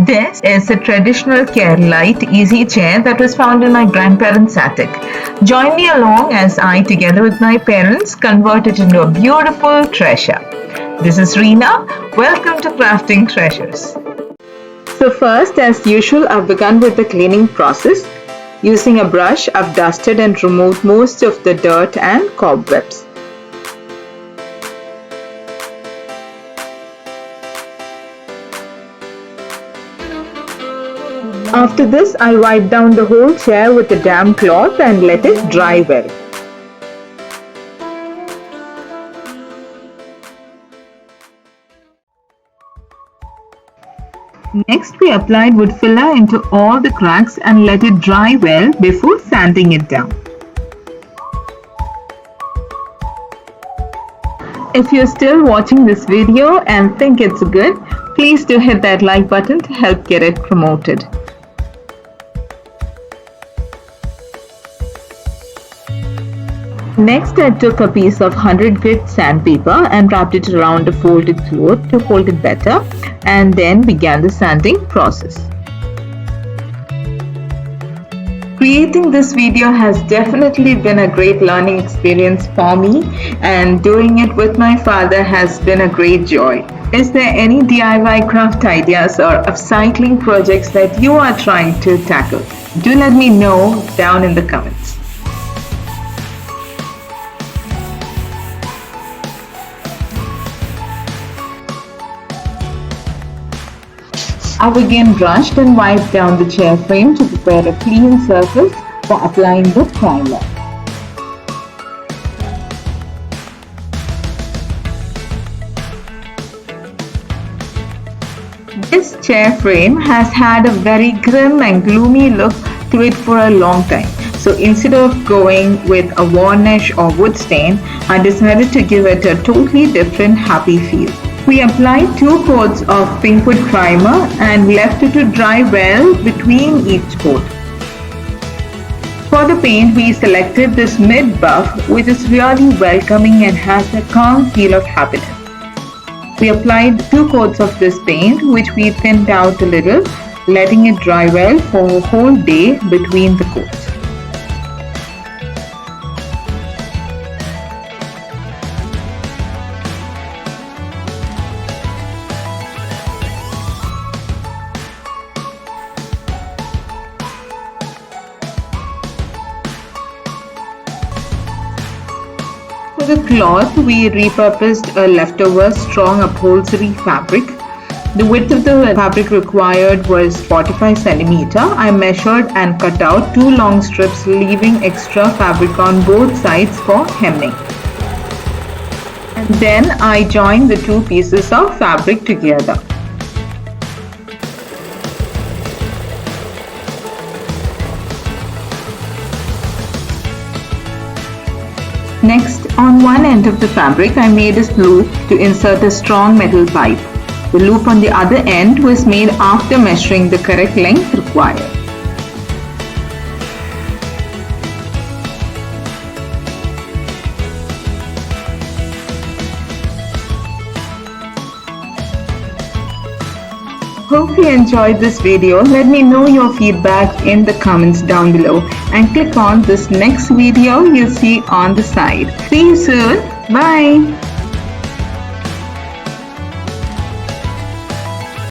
This is a traditional Keralite Easy Chair that was found in my grandparents' attic. Join me along as I, together with my parents, convert it into a beautiful treasure. This is Reena. Welcome to Crafting Treasures. So first, as usual, I've begun with the cleaning process. Using a brush, I've dusted and removed most of the dirt and cobwebs. After this, I'll wipe down the whole chair with a damp cloth and let it dry well. Next, we applied wood filler into all the cracks and let it dry well before sanding it down. If you're still watching this video and think it's good, please do hit that like button to help get it promoted. Next, I took a piece of 100 grit sandpaper and wrapped it around a folded cloth to hold it better, and then began the sanding process. Creating this video has definitely been a great learning experience for me, and doing it with my father has been a great joy. Is there any DIY craft ideas or upcycling projects that you are trying to tackle? Do let me know down in the comments. I've again brushed and wiped down the chair frame to prepare a clean surface for applying the primer. This chair frame has had a very grim and gloomy look to it for a long time. So instead of going with a varnish or wood stain, I decided to give it a totally different happy feel. We applied 2 coats of pinkwood primer and left it to dry well between each coat. For the paint, we selected this mid buff, which is really welcoming and has a calm feel of happiness. We applied 2 coats of this paint, which we thinned out a little, letting it dry well for a whole day between the coats. For the cloth, we repurposed a leftover strong upholstery fabric. The width of the fabric required was 45 cm. I measured and cut out 2 long strips, leaving extra fabric on both sides for hemming. And then I joined the 2 pieces of fabric together. Next, on one end of the fabric, I made a loop to insert a strong metal pipe. The loop on the other end was made after measuring the correct length required. Hope you enjoyed this video. Let me know your feedback in the comments down below and click on this next video you'll see on the side. See you soon. Bye.